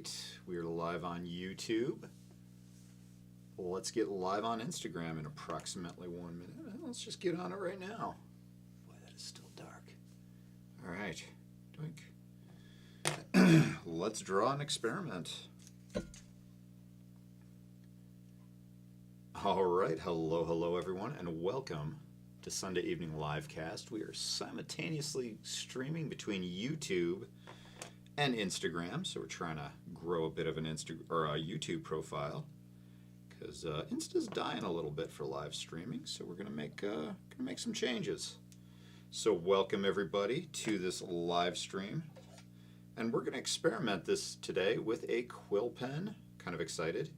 right, we are live on YouTube. Let's get live on Instagram in approximately 1 minute. Let's just get on it right now. Boy, that is still dark. All right, doink. Let's draw an experiment. All right, hello everyone, and welcome to Sunday Evening Livecast. We are simultaneously streaming between YouTube and Instagram, so we're trying to grow a bit of an a YouTube profile because Insta's dying a little bit for live streaming, so we're gonna make some changes. So welcome everybody to this live stream, and we're gonna experiment this today with a quill pen. Kind of excited.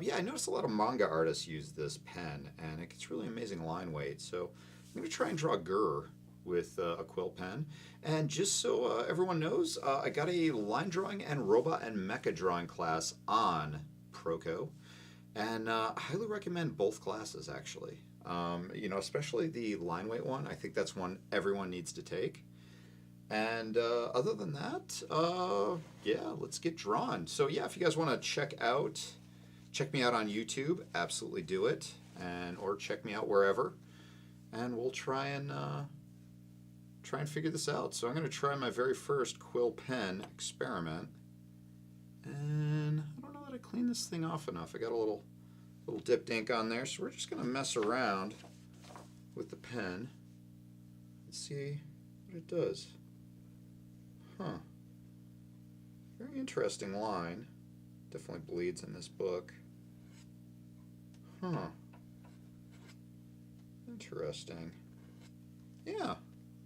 Yeah, I noticed a lot of manga artists use this pen, and it gets really amazing line weight. So I'm going to try and draw Gur with a quill pen. And just so everyone knows, I got a line drawing and robot and mecha drawing class on Proco, and I highly recommend both classes, actually. Especially the line weight one. I think that's one everyone needs to take. And other than that, yeah, let's get drawn. So yeah, if you guys want to check me out on YouTube, absolutely do it, or check me out wherever, and we'll try and figure this out. So I'm going to try my very first quill pen experiment, and I don't know that I cleaned this thing off enough. I got a little dipped ink on there, so we're just going to mess around with the pen and see what it does. Huh. Very interesting line. Definitely bleeds in this book. Huh. Interesting. Yeah,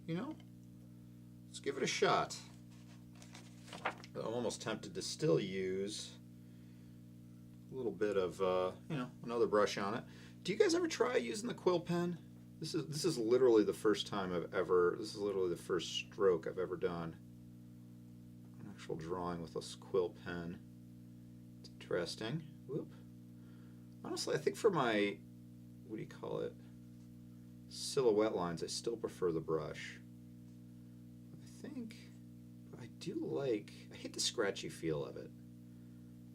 let's give it a shot. I'm almost tempted to still use a little bit of, another brush on it. Do you guys ever try using the quill pen? This is literally the first time this is literally the first stroke I've ever done an actual drawing with a quill pen. It's interesting. Whoop. Honestly, I think for my, silhouette lines, I still prefer the brush. I hate the scratchy feel of it.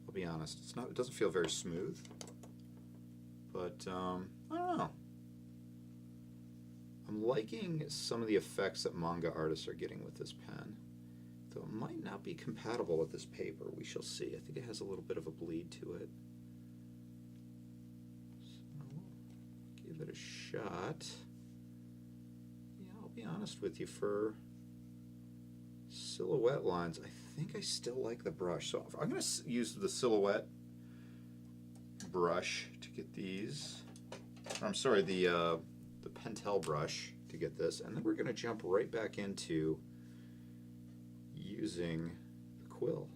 I'll be honest, it doesn't feel very smooth. But, I don't know. I'm liking some of the effects that manga artists are getting with this pen. Though it might not be compatible with this paper. We shall see. I think it has a little bit of a bleed to it. Give it a shot. Yeah, I'll be honest with you, for silhouette lines, I think I still like the brush. So I'm going to use the silhouette brush to get these. I'm sorry, the Pentel brush to get this, and then we're going to jump right back into using the quill.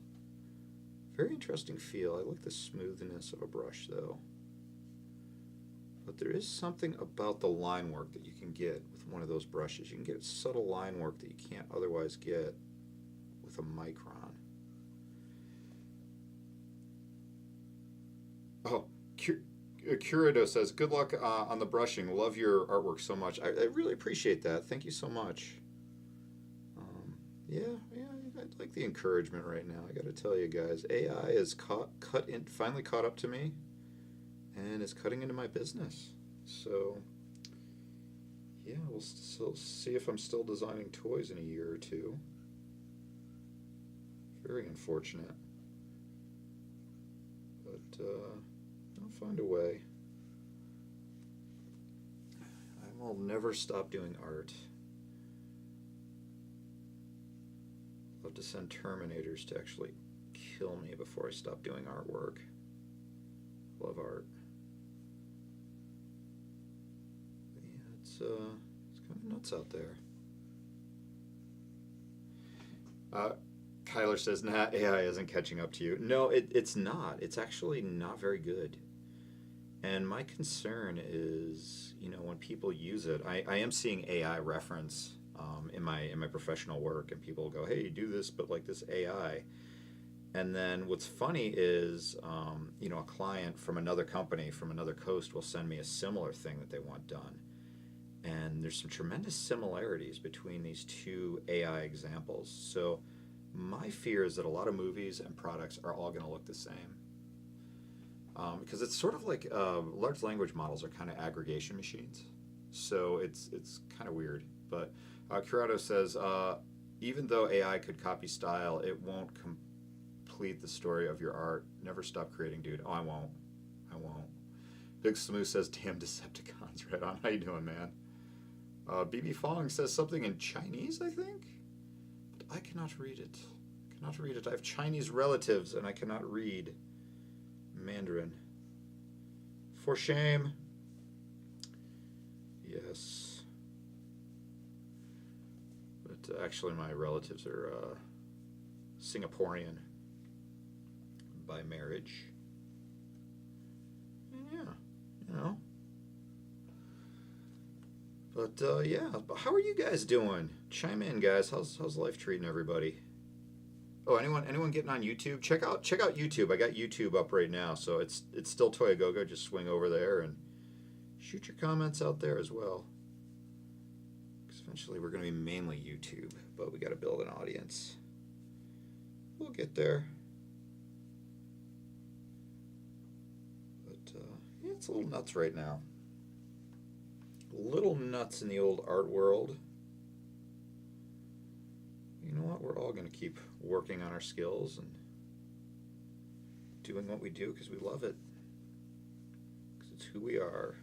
Very interesting feel. I like the smoothness of a brush, though. But there is something about the line work that you can get with one of those brushes. You can get subtle line work that you can't otherwise get with a micron. Oh, Curado says, good luck on the brushing. Love your artwork so much. I really appreciate that. Thank you so much. Yeah, I like the encouragement right now. I got to tell you guys, AI is finally caught up to me, and is cutting into my business. So, yeah, we'll still see if I'm still designing toys in a year or two. Very unfortunate. But I'll find a way. I will never stop doing art. Love to send Terminators to actually kill me before I stop doing artwork. Love art. It's kind of nuts out there. Kyler says, nah, AI isn't catching up to you. No, it's not. It's actually not very good. And my concern is, when people use it, I am seeing AI reference in my professional work, and people go, hey, you do this, but like this AI. And then what's funny is, a client from another company, from another coast, will send me a similar thing that they want done. And there's some tremendous similarities between these two AI examples. So My fear is that a lot of movies and products are all going to look the same. Because it's sort of like large language models are kind of aggregation machines. So it's kind of weird. But Curado says, even though AI could copy style, it won't complete the story of your art. Never stop creating, dude. Oh, I won't. Big Smooth says, damn Decepticons. Right on. How you doing, man? BB Fong says something in Chinese, I think? But I cannot read it. I have Chinese relatives, and I cannot read Mandarin. For shame. Yes. But actually, my relatives are Singaporean by marriage. And yeah, you know. But yeah, how are you guys doing? Chime in, guys. How's life treating everybody? Oh, anyone getting on YouTube? Check out YouTube. I got YouTube up right now, so it's still toyagogo. Just swing over there and shoot your comments out there as well. Because eventually we're going to be mainly YouTube, but we got to build an audience. We'll get there. But yeah, it's a little nuts right now. A little nuts in the old art world. You know what? We're all going to keep working on our skills and doing what we do because we love it. Because it's who we are.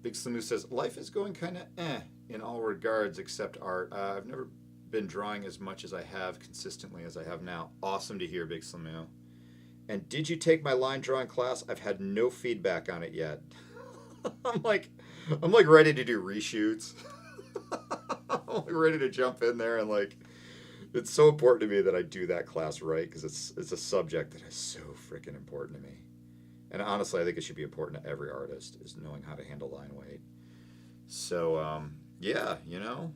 Big Slamoo says, life is going kind of in all regards except art. I've never been drawing as much as I have consistently as I have now. Awesome to hear, Big Slamoo. And did you take my line drawing class? I've had no feedback on it yet. I'm like ready to do reshoots. I'm like ready to jump in there and like, it's so important to me that I do that class right because it's a subject that is so freaking important to me. And honestly, I think it should be important to every artist is knowing how to handle line weight. So yeah, you know,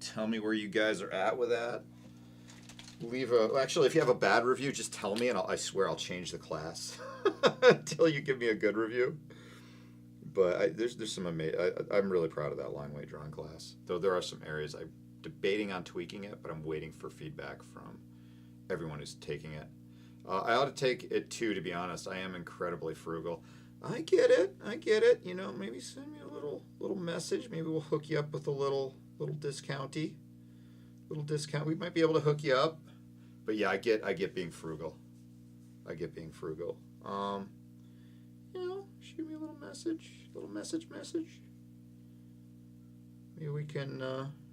tell me where you guys are at with that. Actually, if you have a bad review, just tell me, and I swear I'll change the class until you give me a good review. But there's some amazing. I'm really proud of that line weight drawing class. Though there are some areas I'm debating on tweaking it, but I'm waiting for feedback from everyone who's taking it. I ought to take it too, to be honest. I am incredibly frugal. I get it. You know, maybe send me a little message. Maybe we'll hook you up with a little discounty. Little discount. We might be able to hook you up. But yeah, I get being frugal. You know, shoot me a little message. Maybe we can,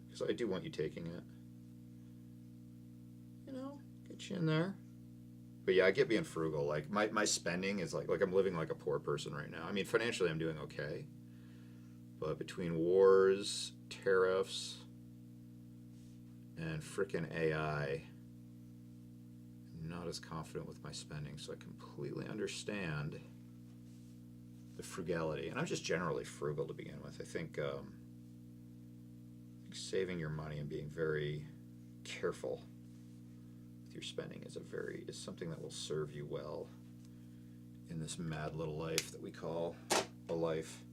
because I do want you taking it. You know, get you in there. But yeah, I get being frugal. Like my spending is like I'm living like a poor person right now. I mean, financially I'm doing okay. But between wars, tariffs, and frickin' AI, I'm not as confident with my spending, so I completely understand the frugality. And I'm just generally frugal to begin with. I think saving your money and being very careful with your spending is something that will serve you well in this mad little life that we call a life.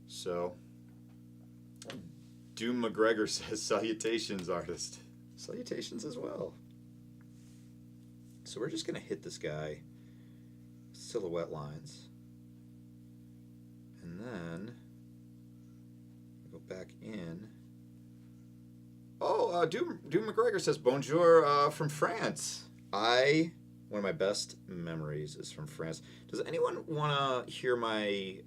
So Doom McGregor says, salutations, artist. Salutations as well. So we're just going to hit this guy, silhouette lines. And then go back in. Oh, Doom McGregor says, bonjour from France. One of my best memories is from France. Does anyone want to hear my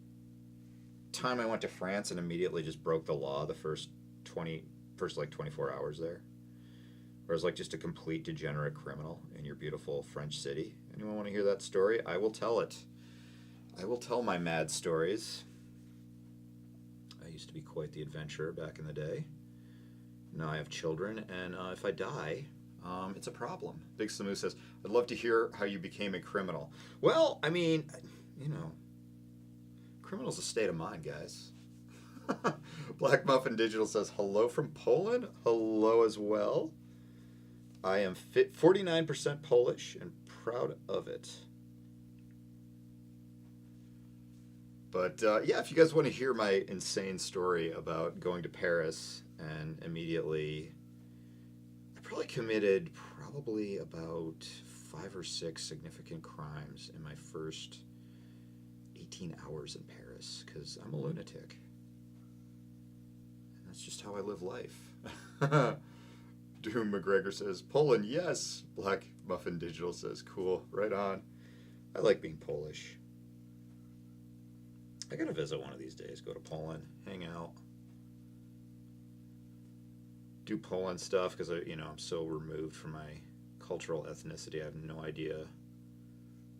time I went to France and immediately just broke the law the first 24 hours there? Where I was like just a complete degenerate criminal in your beautiful French city. Anyone want to hear that story? I will tell it. I will tell my mad stories. I used to be quite the adventurer back in the day. Now I have children, and if I die, it's a problem. Big Samu says, I'd love to hear how you became a criminal. Well, I mean, you know, criminal's a state of mind, guys. Black Muffin Digital says, hello from Poland. Hello as well. I am 49% Polish and proud of it. But yeah, if you guys want to hear my insane story about going to Paris and immediately, I probably committed probably about 5 or 6 significant crimes in my first 18 hours in Paris because I'm a lunatic. And that's just how I live life. Doom McGregor says, Poland, yes. Black Muffin Digital says, cool, right on. I like being Polish. I gotta visit one of these days, go to Poland, hang out, do Poland stuff because I'm so removed from my cultural ethnicity. I have no idea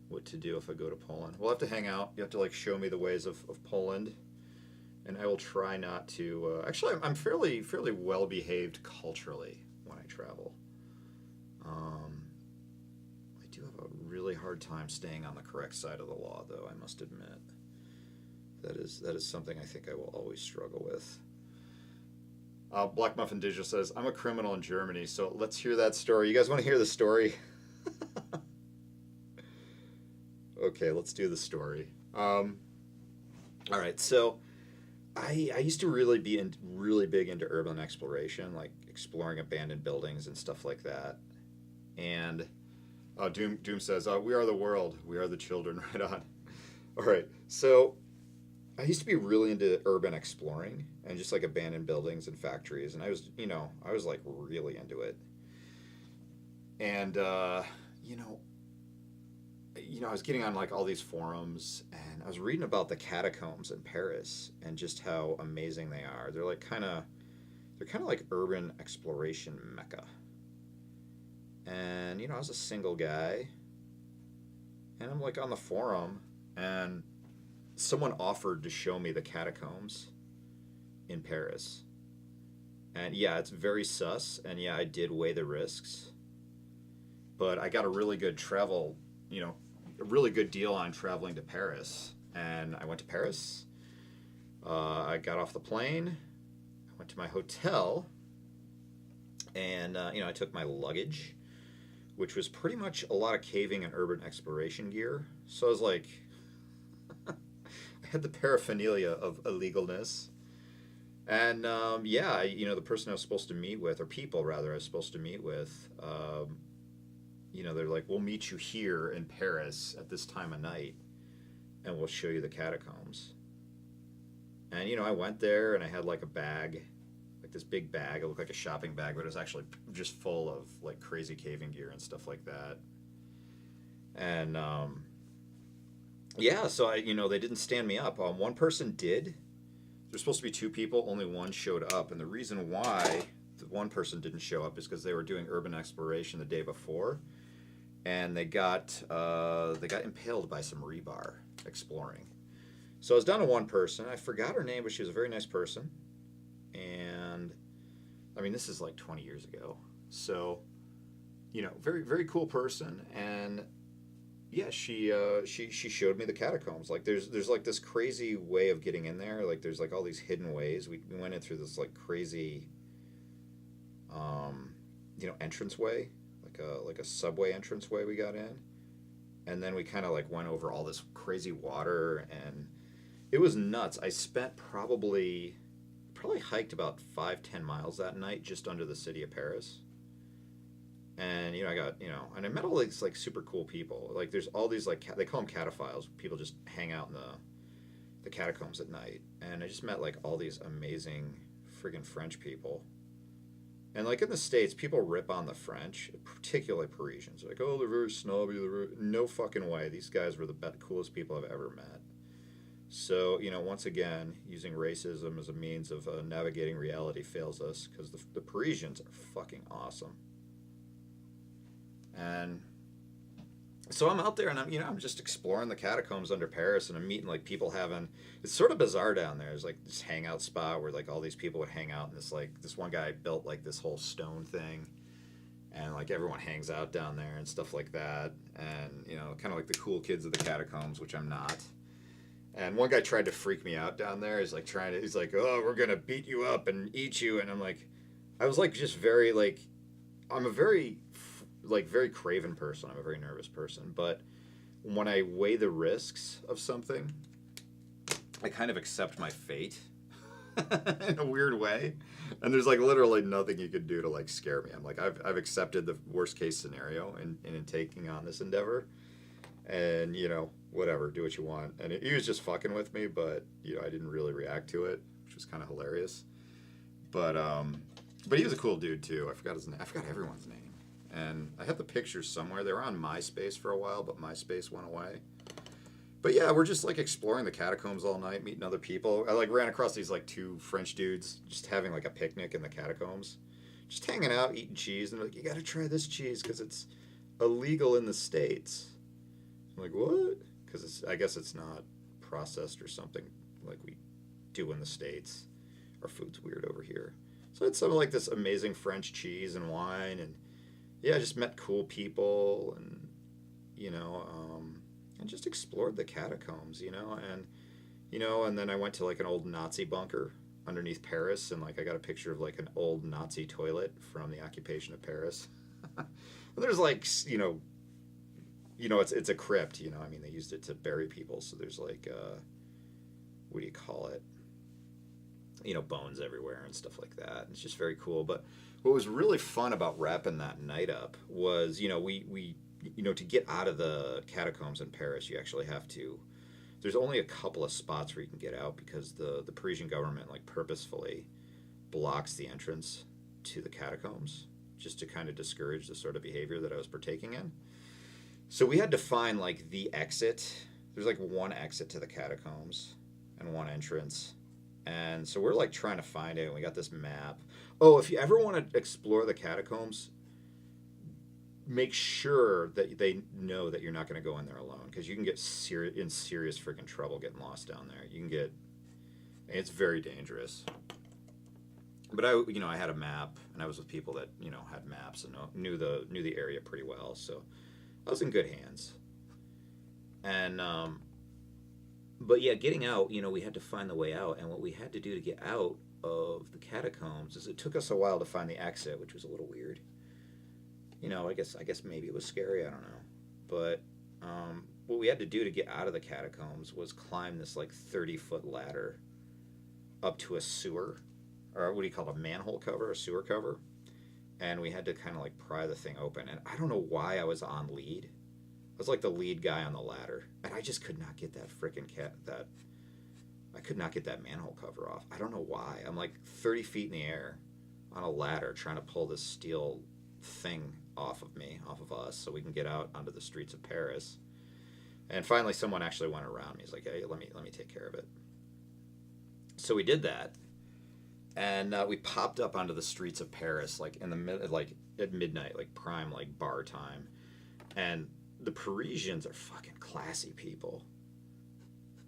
what to do if I go to Poland. We'll have to hang out. You have to like show me the ways of Poland, and I will try not to. Actually, I'm fairly well behaved culturally when I travel. I do have a really hard time staying on the correct side of the law, though. I must admit. That is something I think I will always struggle with. Black Muffin Digital says, I'm a criminal in Germany, so let's hear that story. You guys want to hear the story? Okay, let's do the story. All right, so I used to really be really big into urban exploration, like exploring abandoned buildings and stuff like that. And Doom says, we are the world, we are the children, right on. All right, so I used to be really into urban exploring and just like abandoned buildings and factories, and I was like really into it. And I was getting on like all these forums, and I was reading about the catacombs in Paris and just how amazing they are. They're kind of like urban exploration mecca. And I was a single guy, and I'm like on the forum, and someone offered to show me the catacombs in Paris. And yeah, it's very sus, and yeah, I did weigh the risks. But I got a really good a really good deal on traveling to Paris. And I went to Paris. I got off the plane. I went to my hotel. And, I took my luggage, which was pretty much a lot of caving and urban exploration gear. So I was like, had the paraphernalia of illegalness. And the person I was supposed to meet with, or people rather, I was supposed to meet with, they're like, we'll meet you here in Paris at this time of night, and we'll show you the catacombs. And I went there, and I had like a bag, like this big bag. It looked like a shopping bag, but it was actually just full of like crazy caving gear and stuff like that. And yeah, so they didn't stand me up. One person did. There's supposed to be 2 people. Only one showed up, and the reason why the one person didn't show up is because they were doing urban exploration the day before, and they got impaled by some rebar exploring. So I was down to one person. I forgot her name, but she was a very nice person. And I mean, this is like 20 years ago. So, very very cool person. And yeah, she showed me the catacombs. Like there's like this crazy way of getting in there. Like there's like all these hidden ways. We went in through this like crazy entranceway, like a subway entranceway we got in. And then we kind of like went over all this crazy water, and it was nuts. I spent probably hiked about 5-10 miles that night just under the city of Paris. And I got and I met all these like super cool people. Like there's all these like they call them cataphiles. People just hang out in the catacombs at night. And I just met like all these amazing friggin' French people. And like in the States, people rip on the French, particularly Parisians. They're like, oh, they're very snobby. No fucking way. These guys were the coolest people I've ever met. So, once again, using racism as a means of navigating reality fails us, because the Parisians are fucking awesome. And so I'm out there, and I'm just exploring the catacombs under Paris, and I'm meeting like people it's sort of bizarre down there. There's like this hangout spot where like all these people would hang out, and this one guy built like this whole stone thing, and like everyone hangs out down there and stuff like that. And kind of like the cool kids of the catacombs, which I'm not. And one guy tried to freak me out down there. He's like, oh, we're gonna beat you up and eat you. And I was like just very like, I'm a very very craven person. I'm a very nervous person. But when I weigh the risks of something, I kind of accept my fate in a weird way. And there's like literally nothing you could do to like scare me. I'm like, I've accepted the worst case scenario in taking on this endeavor. And, you know, whatever, do what you want. And he was just fucking with me, but, you know, I didn't really react to it, which was kind of hilarious. But he was a cool dude too. I forgot his name. I forgot everyone's name. And I have the pictures somewhere. They were on MySpace for a while, but MySpace went away. But yeah, we're just like exploring the catacombs all night, meeting other people. I like ran across these like two French dudes just having like a picnic in the catacombs, just hanging out, eating cheese, and they're like, you got to try this cheese because it's illegal in the States. I'm like, what? Because I guess it's not processed or something like we do in the States. Our food's weird over here. So it's some like this amazing French cheese and wine, and yeah, I just met cool people, and you know, and just explored the catacombs, you know, and then I went to like an old Nazi bunker underneath Paris, and like I got a picture of like an old Nazi toilet from the occupation of Paris. There's like it's a crypt, you know. I mean, they used it to bury people, so there's like what do you call it? You know, bones everywhere and stuff like that. It's just very cool. But what was really fun about wrapping that night up was, you know, we to get out of the catacombs in Paris, you actually have to. There's only a couple of spots where you can get out because the Parisian government like purposefully blocks the entrance to the catacombs just to kind of discourage the sort of behavior that I was partaking in. So we had to find like the exit. There's like one exit to the catacombs and one entrance. And so we're like trying to find it, and we got this map. Oh, if you ever want to explore the catacombs, make sure that they know that you're not going to go in there alone, because you can get in serious freaking trouble getting lost down there. It's very dangerous. But I had a map, and I was with people that had maps and knew the area pretty well, so I was in good hands. And but yeah, getting out, we had to find the way out, and what we had to do to get out of the catacombs is it took us a while to find the exit, which was a little weird. I guess maybe it was scary, I don't know. But what we had to do to get out of the catacombs was climb this like 30-foot ladder up to a sewer, or what do you call it, a manhole cover, a sewer cover, and we had to kind of like pry the thing open. And I don't know why I was on lead. I was like the lead guy on the ladder, and I just could not get that freaking I could not get that manhole cover off. I don't know why. I'm like 30 feet in the air on a ladder trying to pull this steel thing off of us, so we can get out onto the streets of Paris. And finally, someone actually went around me. He's like, "Hey, let me take care of it." So we did that, and we popped up onto the streets of Paris, like at midnight, like prime, like bar time, and the Parisians are fucking classy people.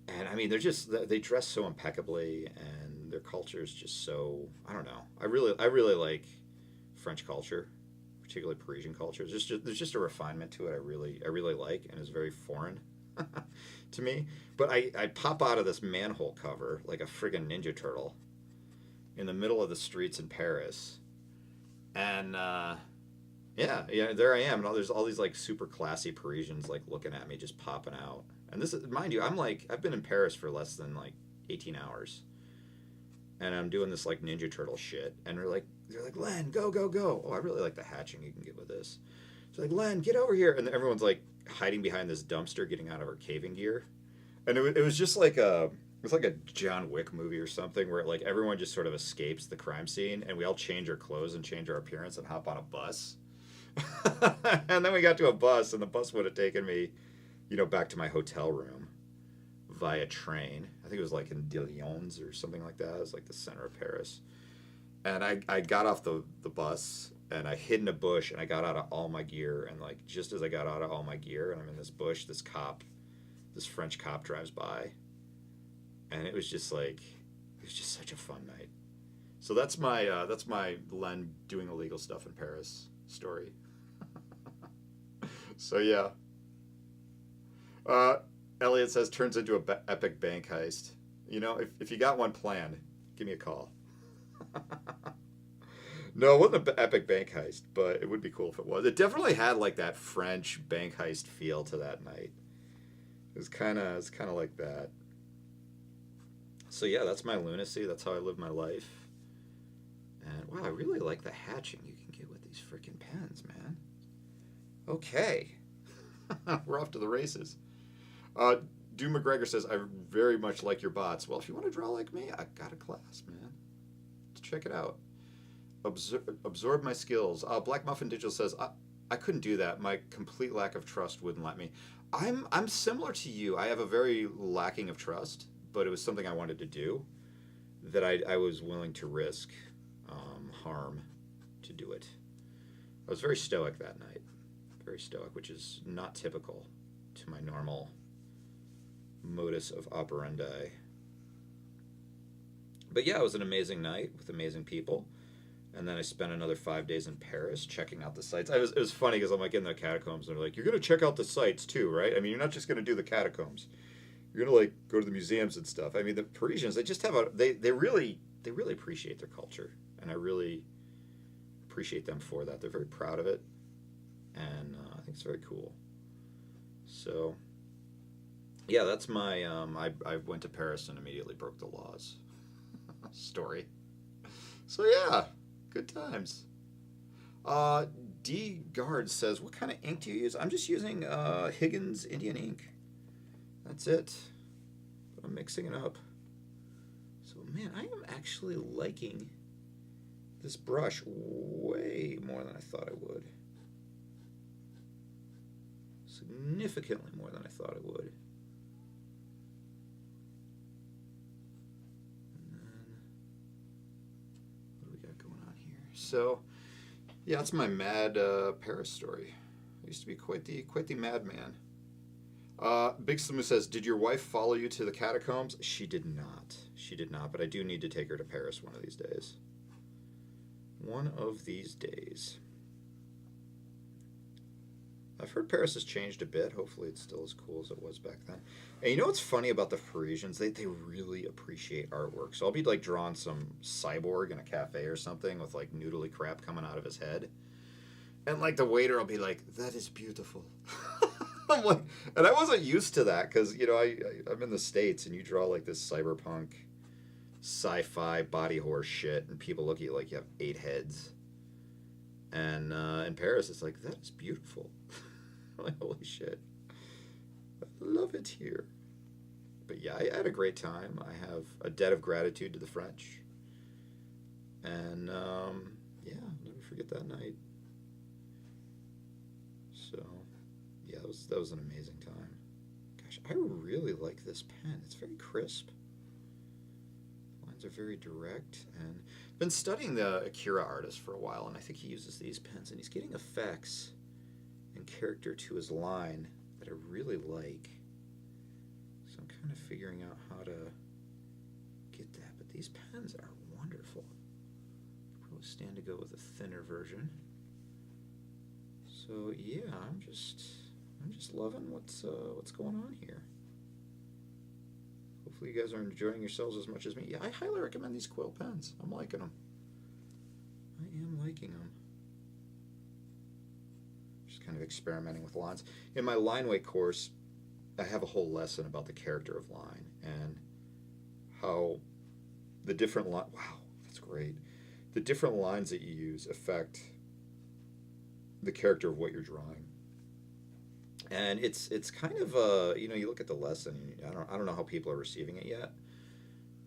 And I mean, they dress so impeccably, and their culture is just so, I don't know. I really like French culture, particularly Parisian culture. There's just a refinement to it I really like, and is very foreign to me. But I pop out of this manhole cover like a friggin' Ninja Turtle in the middle of the streets in Paris. And yeah, there I am. And there's all these like super classy Parisians like looking at me, just popping out. And this is, mind you, I've been in Paris for less than like 18 hours, and I'm doing this like Ninja Turtle shit. And they're like, Len, go. Oh, I really like the hatching you can get with this. It's like, Len, get over here. And everyone's like hiding behind this dumpster, getting out of our caving gear. And it was just like it was like a John Wick movie or something, where like everyone just sort of escapes the crime scene, and we all change our clothes and change our appearance and hop on a bus. And then we got to a bus, and the bus would have taken me, back to my hotel room via train. I think it was like in Lyons or something like that. It was like the center of Paris. And I got off the bus, and I hid in a bush, and I got out of all my gear. And like just as I got out of all my gear and I'm in this bush, this French cop drives by. And it was just such a fun night. So that's my Len doing illegal stuff in Paris story. So yeah. Elliot says turns into a epic bank heist. If you got one planned, give me a call. No, it wasn't an epic bank heist, but it would be cool if it was. It definitely had like that French bank heist feel to that night. It was kind of like that. So yeah, that's my lunacy. That's how I live my life. And wow, I really like the hatching you can get with these freaking pens, man. Okay, we're off to the races. Uh, Doom McGregor says, I very much like your bots. Well, if you want to draw like me, I got a class, man. Check it out. Absorb my skills. Black Muffin Digital says, I couldn't do that. My complete lack of trust wouldn't let me. I'm similar to you. I have a very lacking of trust, but it was something I wanted to do that I was willing to risk harm to do it. I was very stoic that night. Very stoic, which is not typical to my normal modus of operandi. But yeah, it was an amazing night with amazing people. And then I spent another 5 days in Paris checking out the sites. It was funny because I'm like in the catacombs and they're like, you're going to check out the sites too, right? I mean, you're not just going to do the catacombs. You're going to like go to the museums and stuff. I mean, the Parisians, they just have they really appreciate their culture. And I really appreciate them for that. They're very proud of it. And I think it's very cool. So, yeah, that's my, I went to Paris and immediately broke the laws story. So, yeah, good times. D. Guard says, what kind of ink do you use? I'm just using Higgins Indian ink. That's it. But I'm mixing it up. So, man, I am actually liking this brush way more than I thought I would. Significantly more than I thought it would. And then, what do we got going on here? So, yeah, that's my mad Paris story. I used to be quite the madman. Big Slimu says, did your wife follow you to the catacombs? She did not. She did not, but I do need to take her to Paris one of these days. One of these days. I've heard Paris has changed a bit. Hopefully it's still as cool as it was back then. And you know what's funny about the Parisians? They really appreciate artwork. So I'll be like drawing some cyborg in a cafe or something with like noodly crap coming out of his head. And like the waiter will be like, that is beautiful. I'm like, and I wasn't used to that because, you know, I'm in the States and you draw like this cyberpunk sci-fi body horse shit and people look at you like you have 8 heads. And in Paris, it's like, that is beautiful. Like, holy shit. I love it here. But yeah, I had a great time. I have a debt of gratitude to the French. And yeah, I'll never forget that night. So, yeah, that was an amazing time. Gosh, I really like this pen. It's very crisp. Lines are very direct. And I've been studying the Akira artist for a while, and I think he uses these pens, and he's getting effects and character to his line that I really like. So I'm kind of figuring out how to get that. But these pens are wonderful. Probably stand to go with a thinner version. So yeah, I'm just loving what's going on here. Hopefully you guys are enjoying yourselves as much as me. Yeah, I highly recommend these quill pens. I'm liking them. I am liking them. Just kind of experimenting with lines. In my line weight course, I have a whole lesson about the character of line and how the different line. Wow, that's great. The different lines that you use affect the character of what you're drawing. And it's kind of you know, you look at the lesson. I don't know how people are receiving it yet,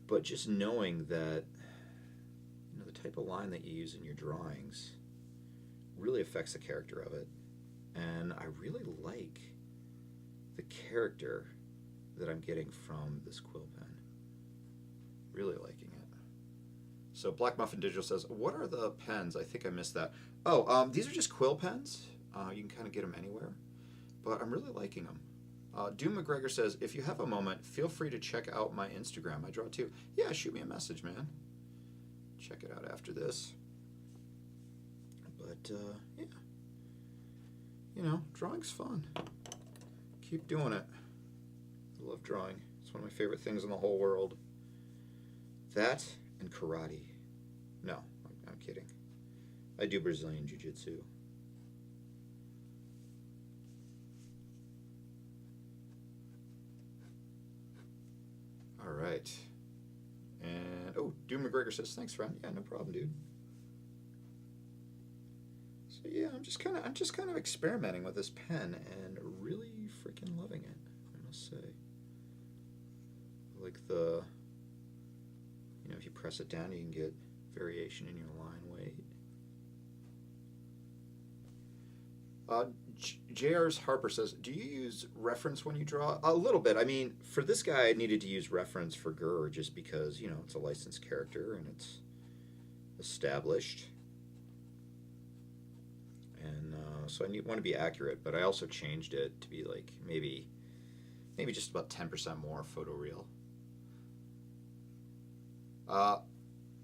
but just knowing that, you know, the type of line that you use in your drawings really affects the character of it. And I really like the character that I'm getting from this quill pen. Really liking it. So Black Muffin Digital says, what are the pens? I think I missed that. Oh, these are just quill pens. You can kind of get them anywhere. But I'm really liking them. Doom McGregor says, if you have a moment, feel free to check out my Instagram. I draw too. Yeah, shoot me a message, man. Check it out after this. But, yeah. You know, drawing's fun. Keep doing it. I love drawing. It's one of my favorite things in the whole world. That and karate. No, I'm kidding. I do Brazilian Jiu-Jitsu. All right. Doom McGregor says, thanks, friend. Yeah, no problem, dude. So yeah, I'm just kind of experimenting with this pen and really freaking loving it, I must say. Like if you press it down, you can get variation in your line weight. JR's Harper says, do you use reference when you draw? A little bit. I mean, for this guy, I needed to use reference for Gur just because, it's a licensed character and it's established. And so I want to be accurate, but I also changed it to be like maybe just about 10% more photoreal.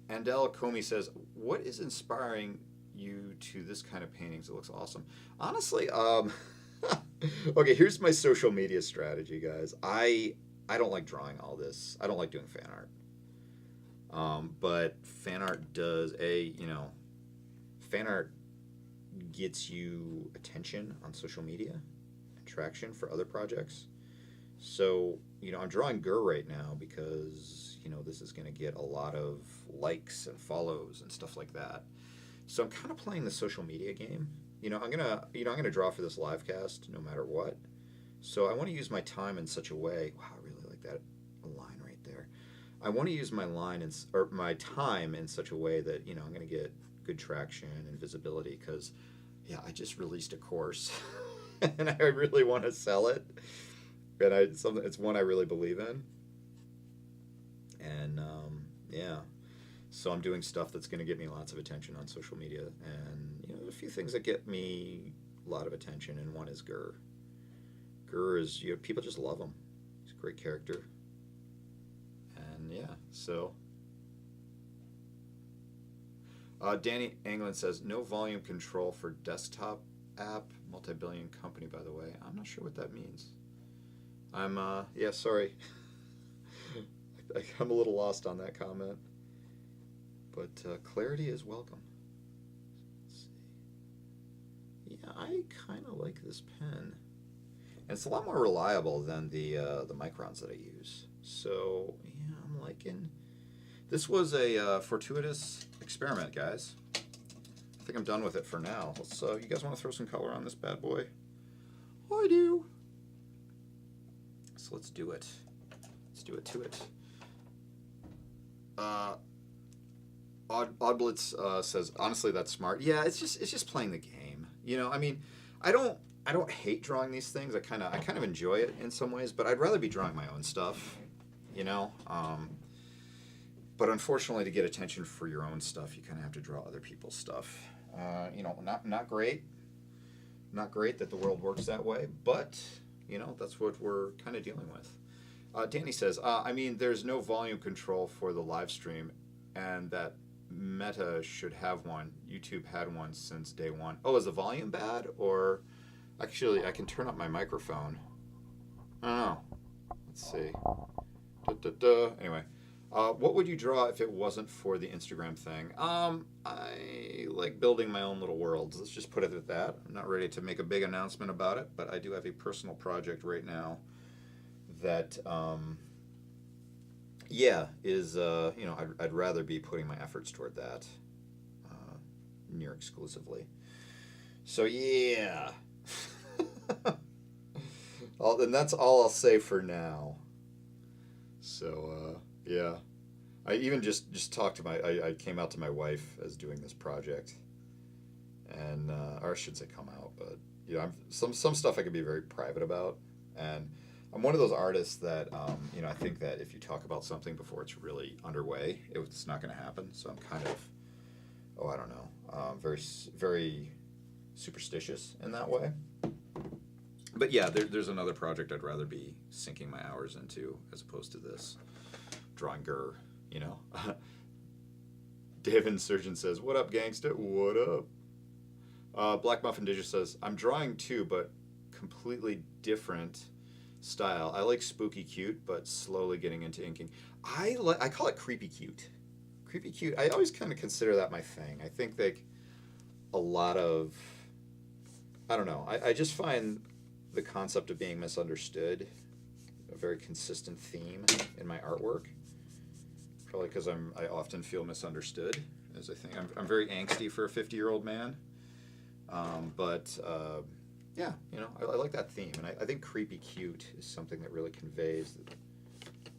Andel Comey says, what is inspiring you to this kind of paintings? It looks awesome. Honestly, okay, here's my social media strategy, guys. I don't like drawing all this. I don't like doing fan art. But fan art does fan art gets you attention on social media and traction for other projects. So, I'm drawing Gur right now because, this is going to get a lot of likes and follows and stuff like that. So I'm kind of playing the social media game. I'm going to draw for this live cast no matter what. So I want to use my time in such a way. Wow, I really like that line right there. I want to use my my time in such a way that, I'm going to get good traction and visibility because, I just released a course and I really want to sell it. And it's one I really believe in. And, so I'm doing stuff that's going to get me lots of attention on social media. And, there's a few things that get me a lot of attention, and one is Gur. Gur is, people just love him. He's a great character. And, so... Danny Anglin says, no volume control for desktop app, multi-billion company, by the way. I'm not sure what that means. I'm, sorry. I'm a little lost on that comment. But clarity is welcome. Let's see. Yeah, I kind of like this pen. And it's a lot more reliable than the microns that I use. So, I'm liking... This was a fortuitous experiment, guys. I think I'm done with it for now. You guys want to throw some color on this bad boy? I do. So let's do it. Let's do it to it. Oddblitz says, honestly, that's smart. Yeah, it's just playing the game. I don't hate drawing these things. I kind of enjoy it in some ways, but I'd rather be drawing my own stuff. But unfortunately, to get attention for your own stuff, you kind of have to draw other people's stuff. Not great. Not great that the world works that way, but that's what we're kind of dealing with. Danny says, there's no volume control for the live stream, and that Meta should have one. YouTube had one since day one. Oh, is the volume bad? Or actually, I can turn up my microphone. I don't know. Let's see. Anyway, what would you draw if it wasn't for the Instagram thing? I like building my own little worlds. Let's just put it at that. I'm not ready to make a big announcement about it, but I do have a personal project right now that, I'd rather be putting my efforts toward that near exclusively. So, yeah. And that's all I'll say for now. So, yeah. I even just talked to I came out to my wife as doing this project. And, or I should say come out, but, some stuff I can be very private about. And I'm one of those artists that, I think that if you talk about something before it's really underway, it's not going to happen. So I'm kind of, I don't know, very, very superstitious in that way. But yeah, there's another project I'd rather be sinking my hours into as opposed to this drawing Gur, Dave Insurgent says, what up, gangsta? What up? Black Muffin Digit says, I'm drawing too, but completely different style. I like spooky cute, but slowly getting into inking. I call it creepy cute. Creepy cute. I always kind of consider that my thing. I think that a lot of, I don't know. I just find the concept of being misunderstood a very consistent theme in my artwork. Probably because I often feel misunderstood, as I think I'm very angsty for a 50-year-old man. But yeah, you know, I like that theme, and I think creepy cute is something that really conveys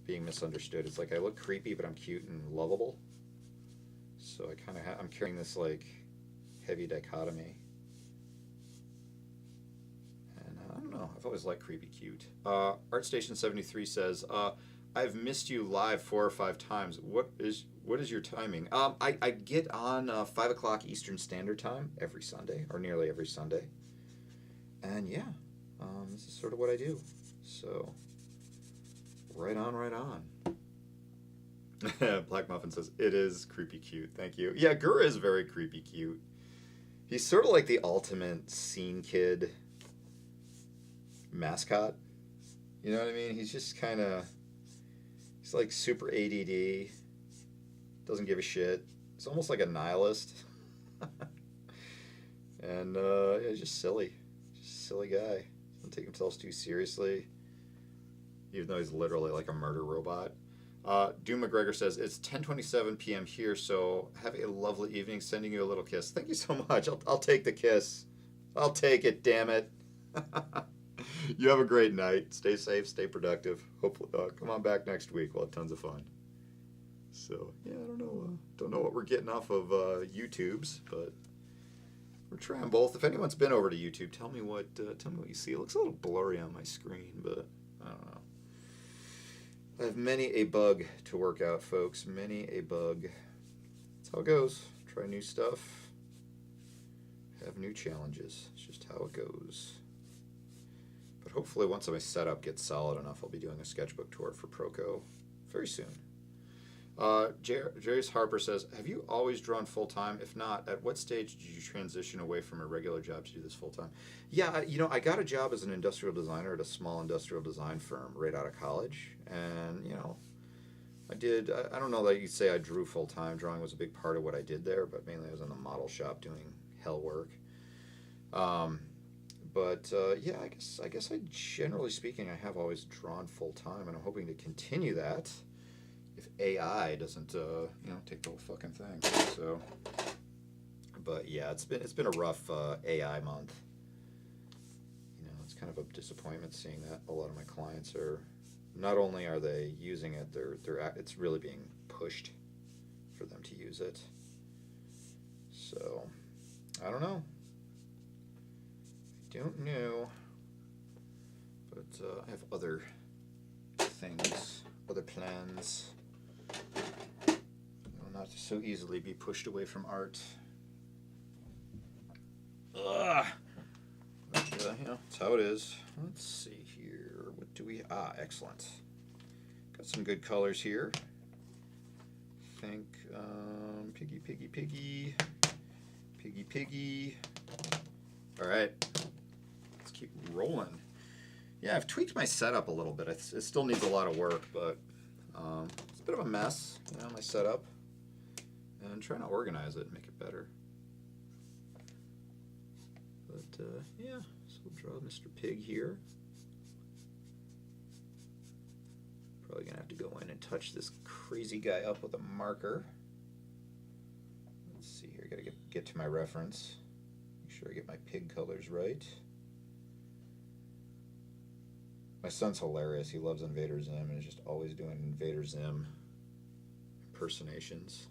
being misunderstood. It's like I look creepy, but I'm cute and lovable. So I kind of I'm carrying this like heavy dichotomy. And I don't know. I've always liked creepy cute. ArtStation73 says, "I've missed you live 4 or 5 times. What is your timing?" I get on 5 o'clock Eastern Standard Time every Sunday, or nearly every Sunday. And yeah, this is sort of what I do. So, right on, right on. Black Muffin says, "It is creepy cute." Thank you. Yeah, Gur is very creepy cute. He's sort of like the ultimate scene kid mascot. You know what I mean? He's just kind of, he's like super ADD, doesn't give a shit. He's almost like a nihilist. And yeah, he's just silly. Just a silly guy. Doesn't take himself too seriously, even though he's literally like a murder robot. Doom McGregor says, "It's 10:27 p.m. here, so have a lovely evening. Sending you a little kiss." Thank you so much. I'll take the kiss. I'll take it, damn it. You have a great night. Stay safe, stay productive. Hopefully, come on back next week. We'll have tons of fun. So, yeah, I don't know what we're getting off of YouTube's, but we're trying both. If anyone's been over to YouTube, tell me what you see. It looks a little blurry on my screen, but I don't know. I have many a bug to work out, folks. Many a bug. That's how it goes. Try new stuff. Have new challenges. It's just how it goes. But hopefully once my setup gets solid enough, I'll be doing a sketchbook tour for Proco very soon. Jarius Harper says, "Have you always drawn full-time? If not, at what stage did you transition away from a regular job to do this full-time?" Yeah, you know, I got a job as an industrial designer at a small industrial design firm right out of college. And, you know, I don't know that you'd say I drew full-time. Drawing was a big part of what I did there, but mainly I was in the model shop doing hell work. Yeah, I guess generally speaking, I have always drawn full-time, and I'm hoping to continue that if AI doesn't, take the whole fucking thing. So, but yeah, it's been a rough AI month. You know, it's kind of a disappointment seeing that a lot of my clients are, not only are they using it, it's really being pushed for them to use it. So, I don't know. Don't know. But I have other things, other plans. Not to so easily be pushed away from art. Ugh. But, that's how it is. Let's see here. What do we... excellent. Got some good colors here. I think piggy, piggy, piggy. Piggy, piggy. All right. Let's keep rolling. Yeah, I've tweaked my setup a little bit. It still needs a lot of work, but it's a bit of a mess, my setup. And I'm trying to organize it and make it better. But, yeah, so we'll draw Mr. Pig here. Probably going to have to go in and touch this crazy guy up with a marker. Let's see here, I got to get to my reference. Make sure I get my pig colors right. My son's hilarious. He loves Invader Zim and is just always doing Invader Zim impersonations.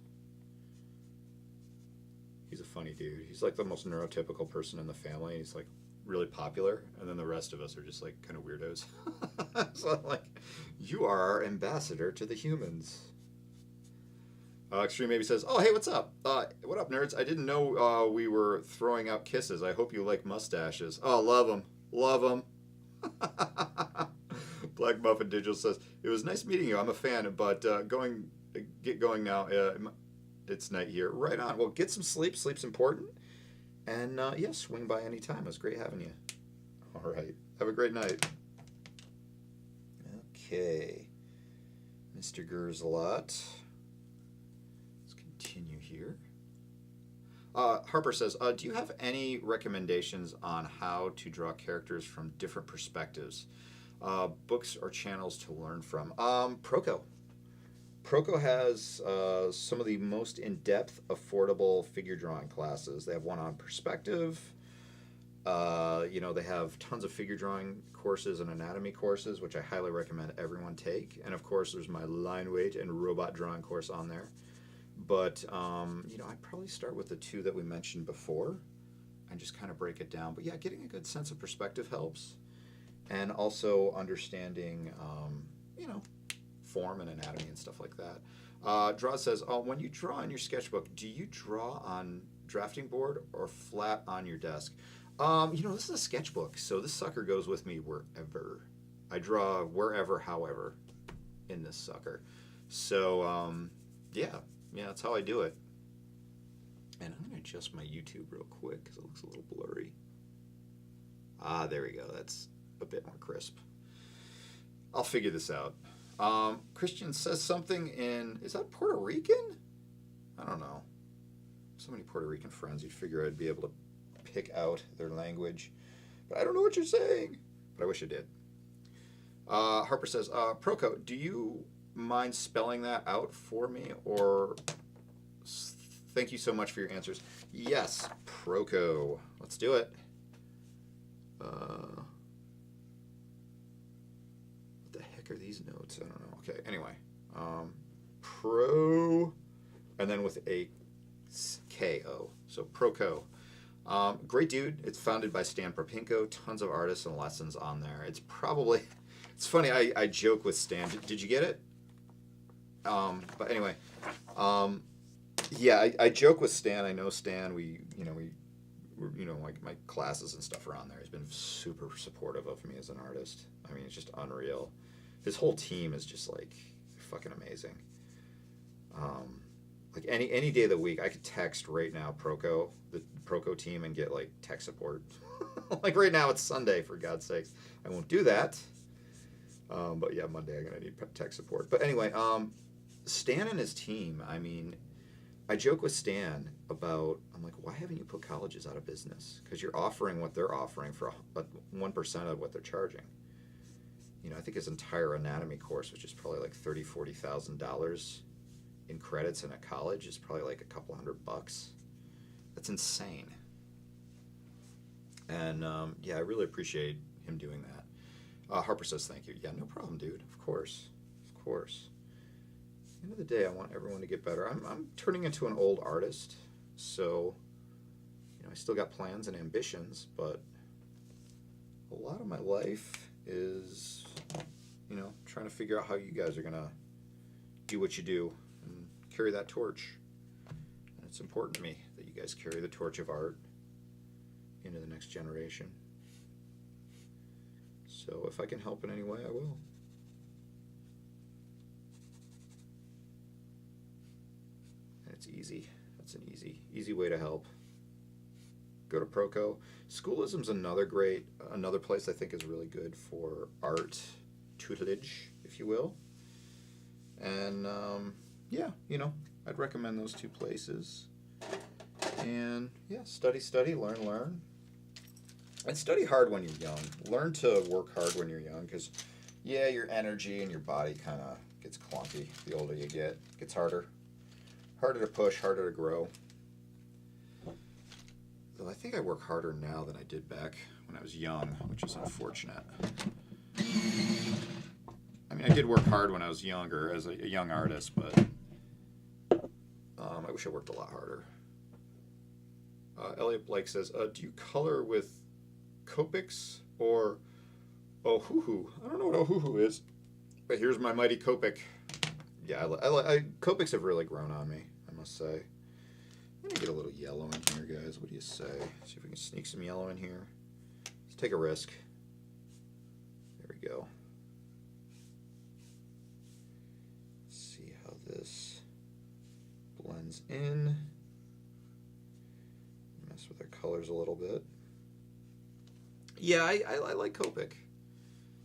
He's a funny dude. He's like the most neurotypical person in the family. He's like really popular, and then the rest of us are just like kind of weirdos. So I'm like, you are our ambassador to the humans. Extreme Maybe says, "Oh, hey, what's up? What up, nerds? I didn't know we were throwing out kisses. I hope you like mustaches." Oh, love them. Love them. Black Muffin Digital says, "It was nice meeting you. I'm a fan, but get going now. It's night here." Right on. Well, get some sleep. Sleep's important. And yeah, swing by anytime. It was great having you. All right. Have a great night. Okay. Mr. Gerzalot. Let's continue here. Harper says, "Do you have any recommendations on how to draw characters from different perspectives? Books or channels to learn from?" Proco. Proco has some of the most in-depth, affordable figure drawing classes. They have one on perspective. They have tons of figure drawing courses and anatomy courses, which I highly recommend everyone take. And of course, there's my line weight and robot drawing course on there. But, I'd probably start with the two that we mentioned before and just kind of break it down. But yeah, getting a good sense of perspective helps. And also understanding, form and anatomy and stuff like that. Draw says, when you draw in your sketchbook, do you draw on drafting board or flat on your desk? This is a sketchbook, so this sucker goes with me wherever. I draw wherever, however, in this sucker. So, yeah, that's how I do it. And I'm going to adjust my YouTube real quick because it looks a little blurry. There we go. That's a bit more crisp. I'll figure this out. Christian says something is that Puerto Rican? I don't know. So many Puerto Rican friends, you'd figure I'd be able to pick out their language. But I don't know what you're saying. But I wish I did. Harper says, Proco, do you mind spelling that out for me? Or thank you so much for your answers. Yes, Proco. Let's do it. What the heck are these notes? I don't know. Okay, anyway. Pro, and then with a K-O. So Proco. Great dude. It's founded by Stan Propinko. Tons of artists and lessons on there. It's funny, I joke with Stan. Did you get it? But anyway, I joke with Stan. I know Stan. My classes and stuff are on there. He's been super supportive of me as an artist. I mean, it's just unreal. His whole team is just like fucking amazing. Like any day of the week, I could text right now the Proco team, and get like tech support. Like right now, it's Sunday, for God's sakes. I won't do that. But yeah, Monday I'm gonna need tech support. But anyway, Stan and his team. I mean, I joke with Stan about, I'm like, why haven't you put colleges out of business? Because you're offering what they're offering for 1% of what they're charging. I think his entire anatomy course, which is probably like $30,000-$40,000 in credits in a college, is probably like a couple $100. That's insane. And I really appreciate him doing that. Harper says thank you. Yeah, no problem, dude. Of course. At the end of the day, I want everyone to get better. I'm turning into an old artist, so I still got plans and ambitions, but a lot of my life is trying to figure out how you guys are gonna do what you do and carry that torch. And it's important to me that you guys carry the torch of art into the next generation. So if I can help in any way, I will. And it's easy. That's an easy way to help. Go to Proco. Schoolism's another place I think is really good for art tutelage, if you will. And I'd recommend those two places. And study, learn. And study hard when you're young. Learn to work hard when you're young, because your energy and your body kind of gets clunky the older you get. It gets harder to push, harder to grow. Though I think I work harder now than I did back when I was young, which is unfortunate. I mean, I did work hard when I was younger as a young artist, but I wish I worked a lot harder. Elliot Blake says, do you color with Copics or Ohuhu? I don't know what Ohuhu is, but here's my mighty Copic. Yeah, Copics have really grown on me, I must say. I'm gonna get a little yellow in here, guys. What do you say? See if we can sneak some yellow in here. Let's take a risk. There we go. Let's see how this blends in. Mess with our colors a little bit. Yeah, I like Copic.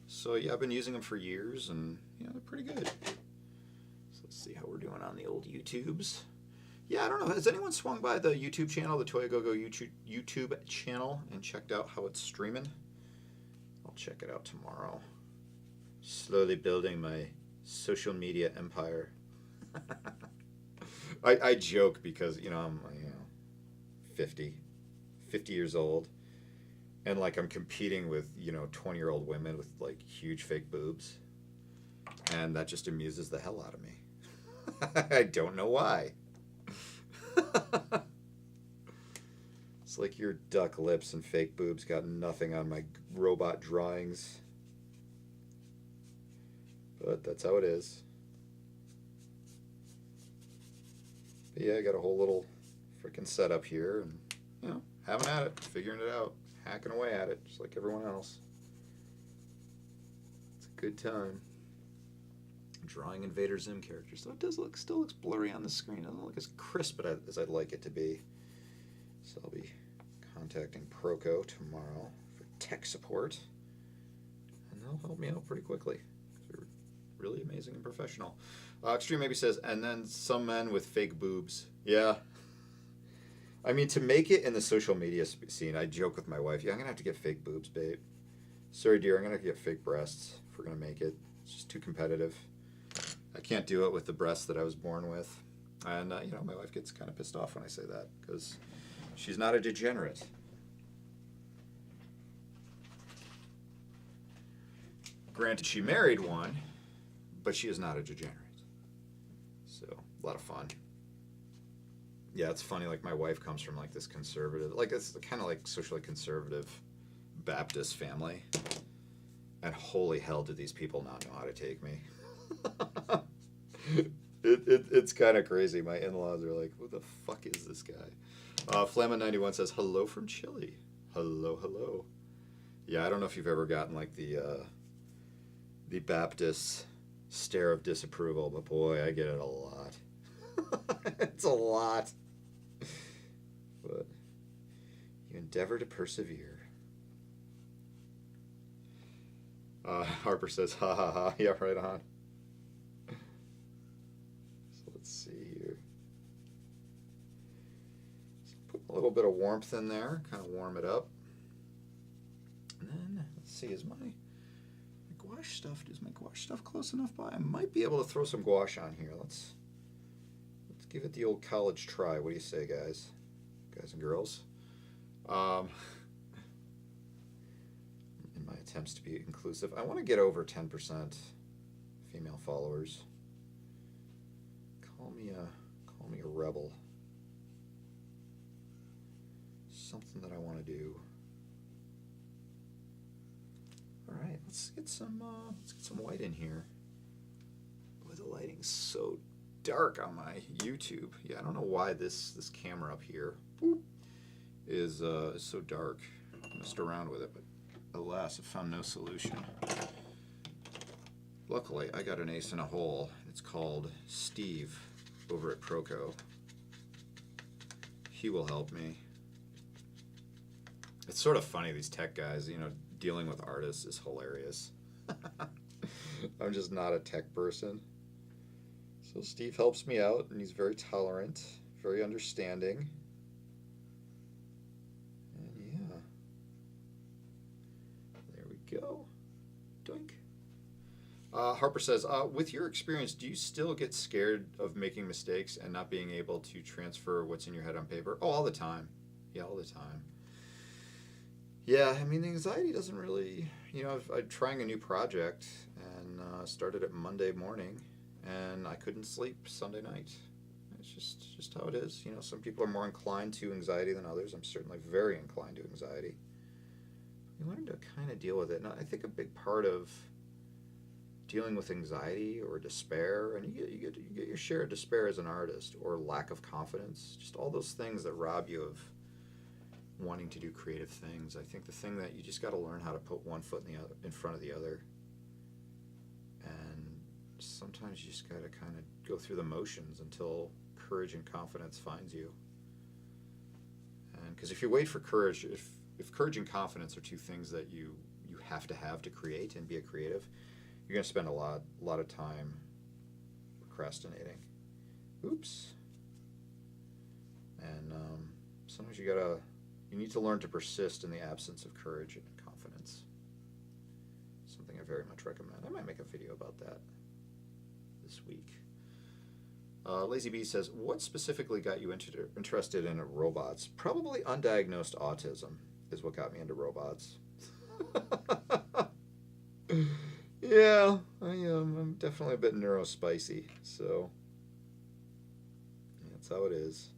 So yeah, I've been using them for years, and they're pretty good. So let's see how we're doing on the old YouTubes. Yeah, I don't know. Has anyone swung by the YouTube channel, the toyagogo YouTube channel, and checked out how it's streaming? I'll check it out tomorrow. Slowly building my social media empire. I joke because, I'm, 50 years old, and like I'm competing with, 20-year-old women with like huge fake boobs, and that just amuses the hell out of me. I don't know why. It's like your duck lips and fake boobs got nothing on my robot drawings. But that's how it is. But yeah, I got a whole little freaking setup here, and having at it, figuring it out, hacking away at it, just like everyone else. It's a good time. Drawing Invader Zim characters, though it still looks blurry on the screen. It doesn't look as crisp as I'd like it to be. So I'll be contacting Proco tomorrow for tech support, and they'll help me out pretty quickly. They're really amazing and professional. Extreme maybe says, and then some men with fake boobs. Yeah. I mean, to make it in the social media scene, I joke with my wife, I'm going to have to get fake boobs, babe. Sorry, dear, I'm going to have to get fake breasts if we're going to make it. It's just too competitive. I can't do it with the breasts that I was born with. And, my wife gets kind of pissed off when I say that, because she's not a degenerate. Granted, she married one, but she is not a degenerate. So, a lot of fun. Yeah, it's funny, like, my wife comes from, like, this conservative, like, it's kind of, like, socially conservative Baptist family. And holy hell did these people not know how to take me. It's kind of crazy. My in-laws are like, who the fuck is this guy? Flamma91 says, hello from Chile. Hello, hello. Yeah, I don't know if you've ever gotten, like, the Baptist stare of disapproval, but boy, I get it a lot. It's a lot. But you endeavor to persevere. Harper says, ha ha ha. Yeah, right on. So let's see here. So put a little bit of warmth in there, kind of warm it up. And then, let's see, is my gouache stuff close enough by? I might be able to throw some gouache on here. Let's give it the old college try. What do you say, guys and girls? In my attempts to be inclusive, I want to get over 10% female followers. Call me a rebel. Something that I want to do. All right, let's get some white in here. Boy, the lighting's so dark on my YouTube. Yeah, I don't know why this camera up here is so dark. I messed around with it, but alas, I found no solution. Luckily, I got an ace in a hole. It's called Steve over at Proco. He will help me. It's sort of funny, these tech guys, dealing with artists is hilarious. I'm just not a tech person. So Steve helps me out, and he's very tolerant, very understanding. And yeah. There we go. Doink. Harper says, with your experience, do you still get scared of making mistakes and not being able to transfer what's in your head on paper? Oh, all the time. Yeah, all the time. Yeah, I mean, the anxiety doesn't really, I'm trying a new project and started it Monday morning, and I couldn't sleep Sunday night. It's just how it is. Some people are more inclined to anxiety than others. I'm certainly very inclined to anxiety. You learn to kind of deal with it. And I think a big part of dealing with anxiety or despair, and you get your share of despair as an artist, or lack of confidence, just all those things that rob you of wanting to do creative things. I think the thing that you just got to learn how to put one foot in front of the other, and sometimes you just got to kind of go through the motions until courage and confidence finds you. And because if you wait for courage, if courage and confidence are two things that you have to create and be a creative, you're going to spend a lot of time procrastinating. Oops. And sometimes you need to learn to persist in the absence of courage and confidence. Something I very much recommend. I might make a video about that this week. Lazy B says, what specifically got you interested in robots? Probably undiagnosed autism is what got me into robots. Yeah, I'm definitely a bit neurospicy, so that's how it is.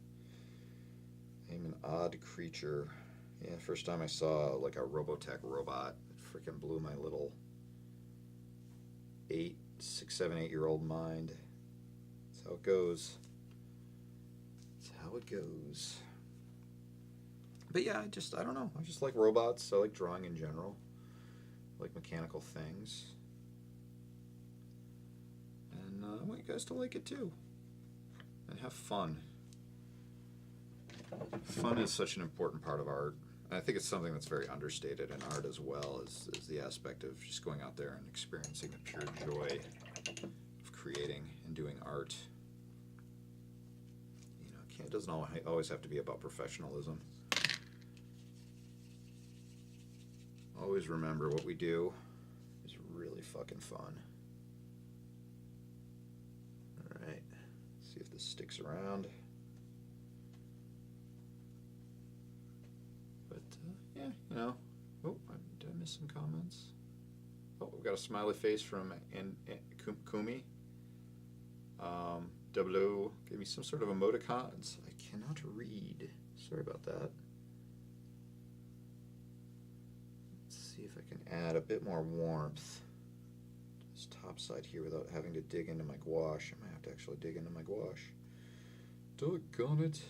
I'm an odd creature. Yeah, first time I saw like a Robotech robot, it freaking blew my little 6, 7, 8-year-old mind. That's how it goes. That's how it goes. But yeah, I don't know. I just like robots. I like drawing in general. I like mechanical things. And I want you guys to like it too. And have fun. Fun is such an important part of art. And I think it's something that's very understated in art as well, is the aspect of just going out there and experiencing the pure joy of creating and doing art. You know, it doesn't always have to be about professionalism. Always remember what we do is really fucking fun. Alright, see if this sticks around. But, yeah, you know. Oh, did I miss some comments? Oh, we've got a smiley face from Kumi. Double gave me some sort of emoticons. I cannot read. Sorry about that. See if I can add a bit more warmth to this top side here without having to dig into my gouache. I might have to actually dig into my gouache. Doggone it.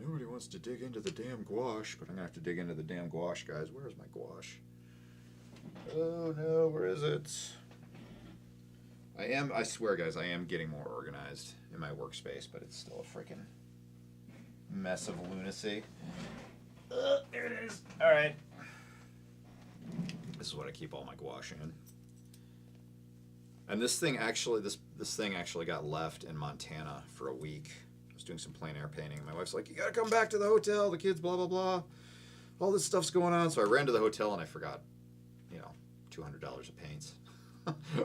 Nobody wants to dig into the damn gouache, but I'm going to have to dig into the damn gouache, guys. Where's my gouache? Oh no, where is it? I swear, guys, I am getting more organized in my workspace, but it's still a freaking mess of lunacy. There it is. All right. This is what I keep all my gouache in. And this thing actually got left in Montana for a week. I was doing some plein air painting. My wife's like, "You gotta come back to the hotel. The kids, blah blah blah. All this stuff's going on." So I ran to the hotel and I forgot, $200 of paints.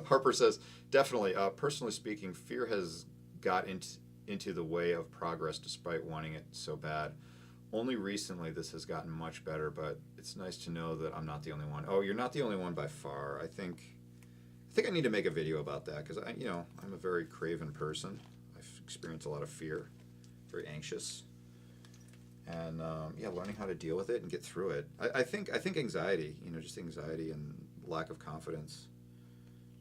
Harper says, definitely. Personally speaking, fear has got into the way of progress despite wanting it so bad. Only recently this has gotten much better, but it's nice to know that I'm not the only one. Oh, you're not the only one by far. I think I need to make a video about that because I'm a very craven person. I've experienced a lot of fear, very anxious, and learning how to deal with it and get through it. I think anxiety, just anxiety and lack of confidence,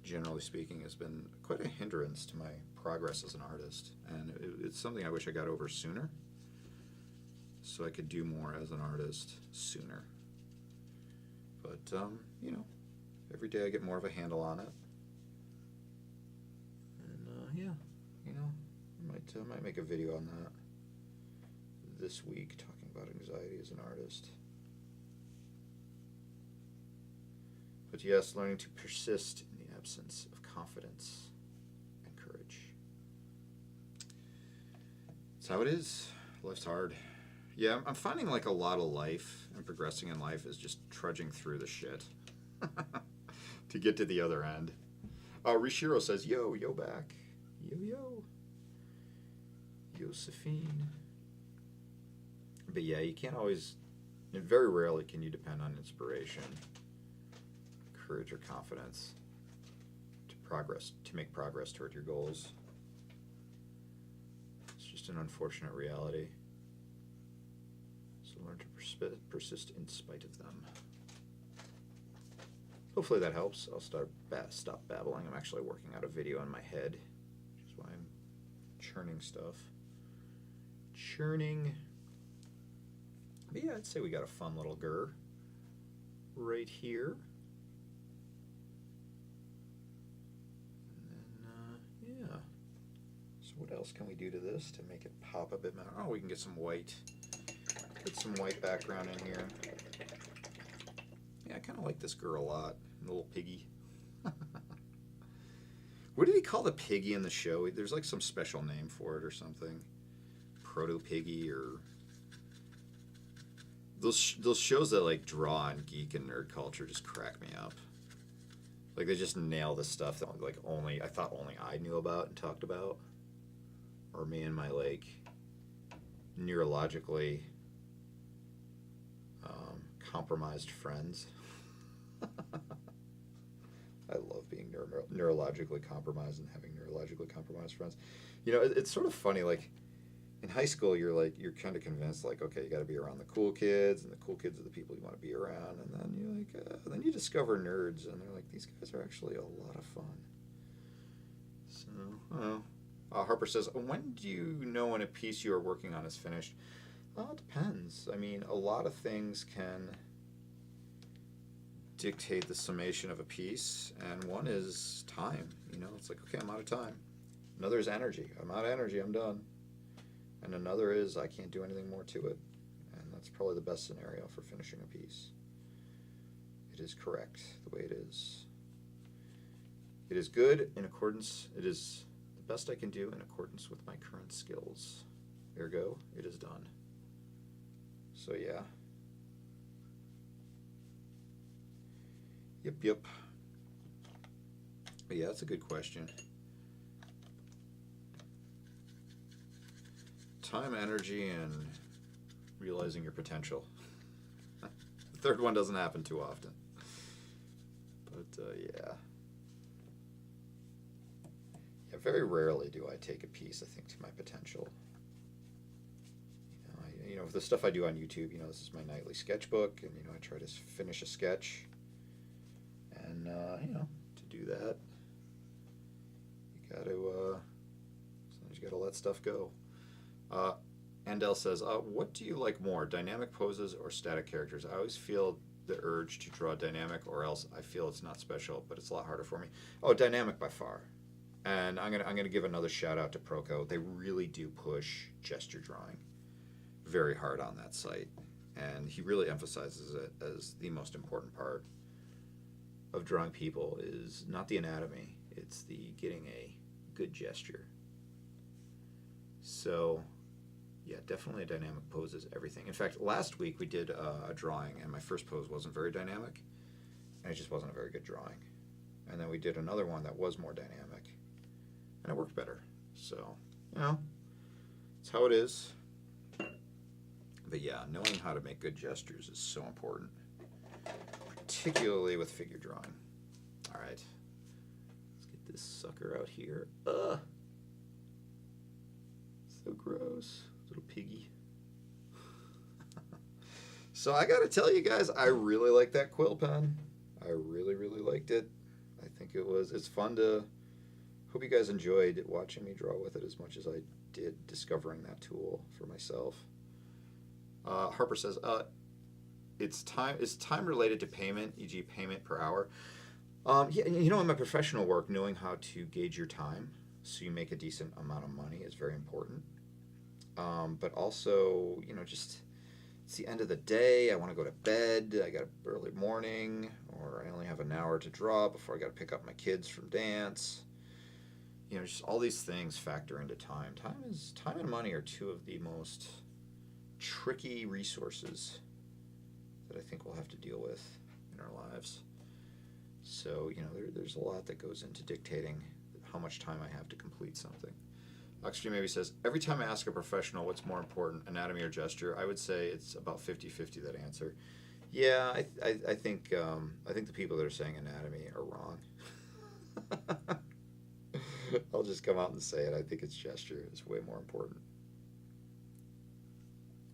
generally speaking, has been quite a hindrance to my progress as an artist, and it's something I wish I got over sooner, so I could do more as an artist sooner. But every day I get more of a handle on it, and I might make a video on that this week, talking about anxiety as an artist. But yes, learning to persist in the absence of confidence and courage. That's how it is. Life's hard. Yeah, I'm finding like a lot of life and progressing in life is just trudging through the shit to get to the other end. Rishiro says, yo back. Yo. Josephine. But yeah, you can't always, and very rarely can you depend on inspiration, courage, or confidence to make progress toward your goals. It's just an unfortunate reality. So learn to persist in spite of them. Hopefully that helps. I'll stop babbling. I'm actually working out a video in my head, which is why I'm churning stuff. But yeah, I'd say we got a fun little gur right here. And then, yeah. So what else can we do to this to make it pop a bit more? Oh, we can get some white. Get some white background in here. Yeah, I kind of like this gur a lot. The little piggy. What did he call the piggy in the show? There's like some special name for it or something. Proto-piggy or... Those shows that like draw on geek and nerd culture just crack me up. Like they just nail the stuff that like I thought only I knew about and talked about, or me and my like neurologically compromised friends. I love being neurologically compromised and having neurologically compromised friends. You know, it's sort of funny. Like in high school, you're kind of convinced like, okay, you got to be around the cool kids, and the cool kids are the people you want to be around. And then you're like, then you discover nerds, and they're like, these guys are actually a lot of fun. So, Harper says, when do you know when a piece you are working on is finished? Well, it depends. I mean, a lot of things can dictate the summation of a piece, and one is time. You know, it's like, okay, I'm out of time. Another is energy. I'm out of energy, I'm done. And another is I can't do anything more to it. And that's probably the best scenario for finishing a piece. It is correct the way it is. It is good in accordance, it is the best I can do in accordance with my current skills. Ergo, it is done. So yeah. Yep. But yeah, that's a good question. Time, energy, and realizing your potential. The third one doesn't happen too often. But yeah. Yeah, very rarely do I take a piece, I think, to my potential. You know, with the stuff I do on YouTube, you know, this is my nightly sketchbook, and, you know, I try to finish a sketch. And, you know, to do that, you got to, sometimes you got to let stuff go. Andel says, what do you like more, dynamic poses or static characters? I always feel the urge to draw dynamic, or else I feel it's not special, but it's a lot harder for me. Oh, dynamic by far. And I'm gonna give another shout out to Proco. They really do push gesture drawing very hard on that site, and he really emphasizes it as the most important part of drawing people is not the anatomy, it's the getting a good gesture. So yeah, definitely a dynamic pose is everything. In fact, last week we did a drawing, and my first pose wasn't very dynamic, and it just wasn't a very good drawing. And then we did another one that was more dynamic, and it worked better. So, you know, it's how it is. But yeah, knowing how to make good gestures is so important, particularly with figure drawing. All right, let's get this sucker out here. So gross. Little piggy. So I gotta tell you guys, I really like that quill pen. I really liked it. I think it's fun to, hope you guys enjoyed watching me draw with it as much as I did discovering that tool for myself. Harper says, is time related to payment, e.g. payment per hour? Yeah, you know, in my professional work, knowing how to gauge your time so you make a decent amount of money is very important. But also, you know, just it's the end of the day. I want to go to bed. I got an early morning, or I only have an hour to draw before I got to pick up my kids from dance. You know, just all these things factor into time. Time and money are two of the most tricky resources that I think we'll have to deal with in our lives. So, you know, there's a lot that goes into dictating how much time I have to complete something. Extreme Maybe says, every time I ask a professional what's more important, anatomy or gesture, I would say it's about 50-50 that answer. Yeah, I think the people that are saying anatomy are wrong. I'll just come out and say it. I think it's gesture is way more important.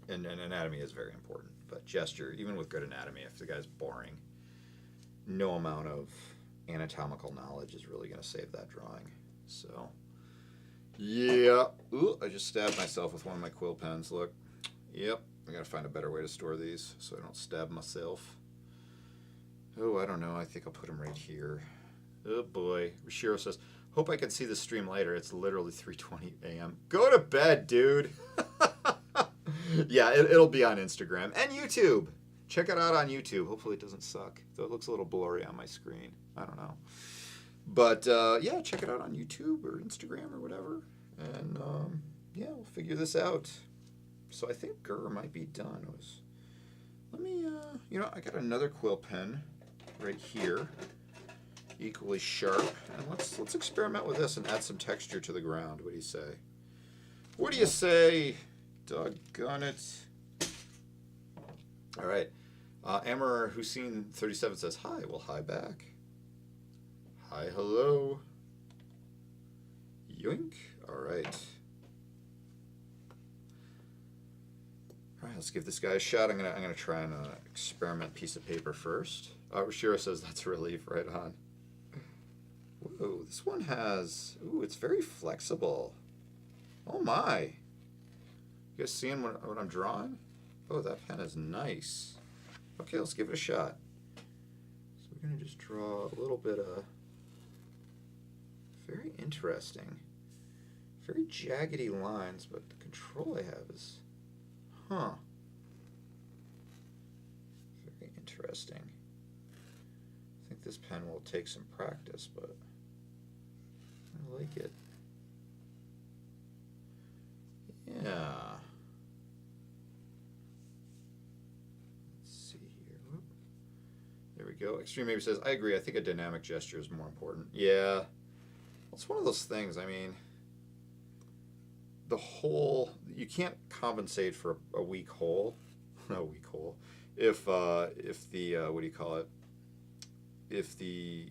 And anatomy is very important, but gesture, even with good anatomy, if the guy's boring, no amount of anatomical knowledge is really going to save that drawing. So, yeah. Ooh, I just stabbed myself with one of my quill pens. Look. Yep. I got to find a better way to store these so I don't stab myself. Oh, I don't know. I think I'll put them right here. Oh, boy. Rishiro says, hope I can see the stream later. It's literally 3:20 a.m. Go to bed, dude. Yeah, it'll be on Instagram and YouTube. Check it out on YouTube. Hopefully it doesn't suck, though it looks a little blurry on my screen. I don't know. But, yeah, check it out on YouTube or Instagram or whatever. And, yeah, we'll figure this out. So I think Gurr might be done. Let me, you know, I got another quill pen right here. equally sharp. And let's experiment with this and add some texture to the ground. What do you say? What do you say? Doggone it. All right. Amar Hussein 37 says, hi. Well, hi back. Hi, hello. Yoink. All right. All right, let's give this guy a shot. I'm gonna try an experiment piece of paper first. Rashira says that's a relief. Right on. Whoa, this one has. Ooh, it's very flexible. Oh my. You guys seeing what I'm drawing? Oh, that pen is nice. Okay, let's give it a shot. So we're gonna just draw a little bit of. Very interesting. Very jaggedy lines, but the control I have is. Huh. Very interesting. I think this pen will take some practice, but I like it. Yeah. Let's see here. Whoop. There we go. Extreme maybe says, I agree. I think a dynamic gesture is more important. Yeah. It's one of those things. I mean, the whole, you can't compensate for a weak hole, a weak hole, if the what do you call it? If the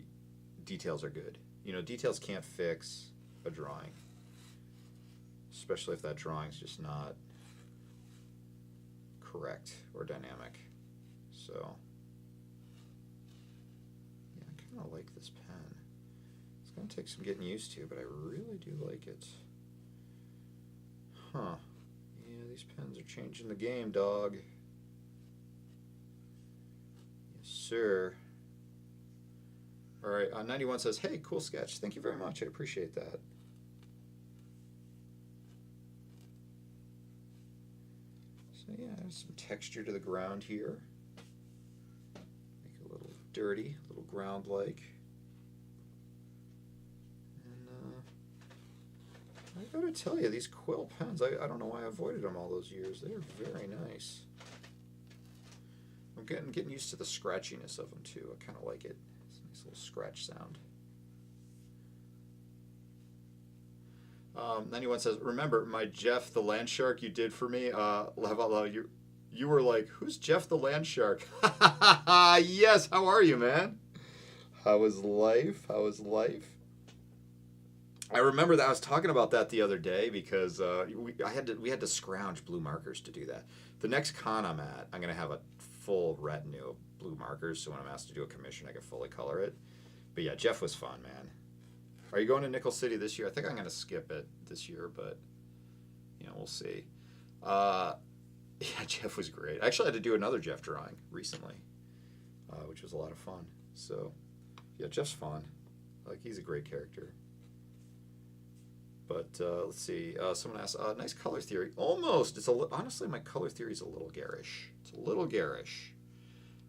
details are good. You know, details can't fix a drawing, especially if that drawing's just not correct or dynamic. So, yeah, I kind of like this pen. It's gonna take some getting used to, but I really do like it. Huh. Yeah, these pens are changing the game, dog. Yes, sir. All right, 91 says, hey, cool sketch. Thank you very much. I appreciate that. So, yeah, there's some texture to the ground here. Make it a little dirty, a little ground-like. I gotta tell you, these quill pens, I don't know why I avoided them all those years. They're very nice. I'm getting used to the scratchiness of them too. I kind of like it. It's a nice little scratch sound. 91 says, remember my Jeff the Land Shark you did for me? Laugh out loud. You were like, who's Jeff the Land Shark? Yes, how are you, man? How is life? How is life? I remember that I was talking about that the other day because we had to scrounge blue markers to do that. The next con I'm at, I'm gonna have a full retinue of blue markers, so when I'm asked to do a commission, I can fully color it. But yeah, Jeff was fun, man. Are you going to Nickel City this year? I think I'm gonna skip it this year, but you know, we'll see. Yeah, Jeff was great. I actually had to do another Jeff drawing recently, which was a lot of fun. So yeah, Jeff's fun. Like, he's a great character. But let's see. Someone asked, nice color theory. Almost. It's honestly, my color theory is a little garish. It's a little garish.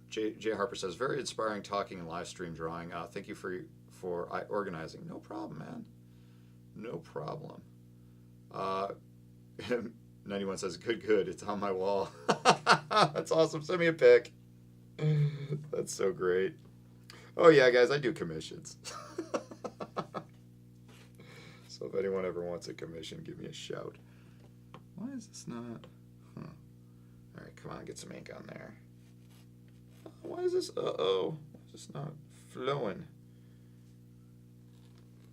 Jay Harper says, very inspiring talking and live stream drawing. Thank you for organizing. No problem, man. No problem. 91 says, good. It's on my wall. That's awesome. Send me a pic. That's so great. Oh, yeah, guys, I do commissions. So if anyone ever wants a commission, give me a shout. Why is this not? Huh. All right, come on, get some ink on there. Why is this? Uh-oh. Why is this not flowing?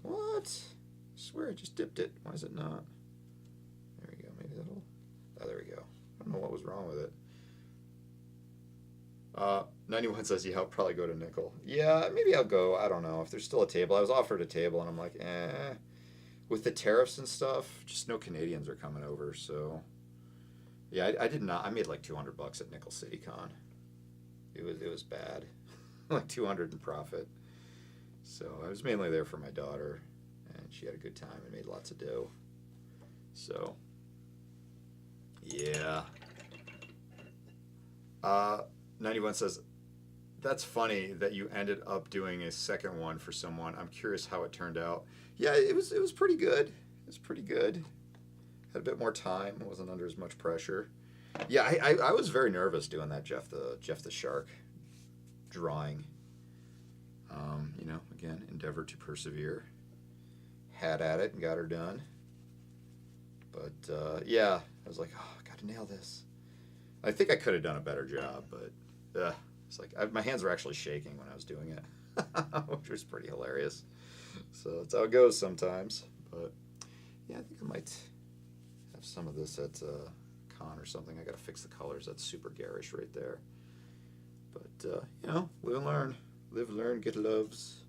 What? I swear I just dipped it. Why is it not? There we go. Maybe that'll... Oh, there we go. I don't know what was wrong with it. 91 says, yeah, I'll probably go to Nickel. Yeah, maybe I'll go. I don't know. If there's still a table. I was offered a table, and I'm like, eh. With the tariffs and stuff, just no Canadians are coming over, so... Yeah, I did not... I made like $200 at Nickel City Con. It was bad. Like $200 in profit. So I was mainly there for my daughter, and she had a good time and made lots of dough. So, yeah. 91 says, that's funny that you ended up doing a second one for someone. I'm curious how it turned out. Yeah, it was pretty good. It was pretty good. Had a bit more time. I wasn't under as much pressure. Yeah, I was very nervous doing that Jeff the Shark drawing. Again, endeavor to persevere. Had at it and got her done. But yeah, I was like, oh, I got to nail this. I think I could have done a better job, but it's like my hands were actually shaking when I was doing it, which was pretty hilarious. So that's how it goes sometimes. But yeah, I think I might have some of this at con or something. I got to fix the colors. That's super garish right there. But live and learn. Live, learn, get loves.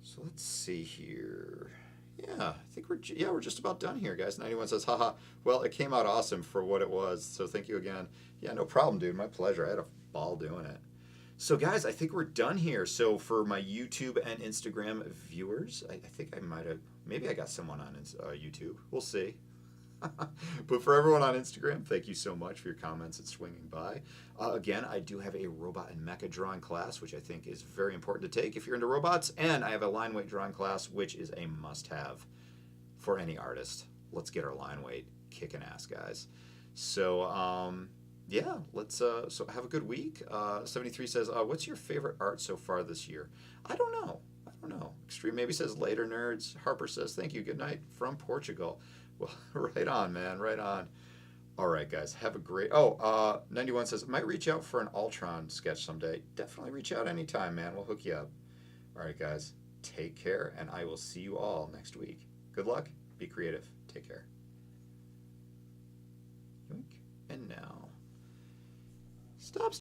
So let's see here. Yeah, I think we're just about done here, guys. 91 says, haha. Well, it came out awesome for what it was. So thank you again. Yeah, no problem, dude. My pleasure. I had a ball doing it. So guys, I think we're done here. So for my YouTube and Instagram viewers, I think I might have, maybe I got someone on YouTube. We'll see. But for everyone on Instagram, thank you so much for your comments and swinging by. Again, I do have a robot and mecha drawing class, which I think is very important to take if you're into robots. And I have a line weight drawing class, which is a must-have for any artist. Let's get our line weight kicking ass, guys. So, yeah, let's so have a good week. 73 says, what's your favorite art so far this year? I don't know. Extreme maybe says later, nerds. Harper says, thank you. Good night from Portugal. Well, right on, man. Right on. All right, guys. Have a great... 91 says, might reach out for an Ultron sketch someday. Definitely reach out anytime, man. We'll hook you up. All right, guys. Take care, and I will see you all next week. Good luck. Be creative. Take care. Yoink. And now... Stop.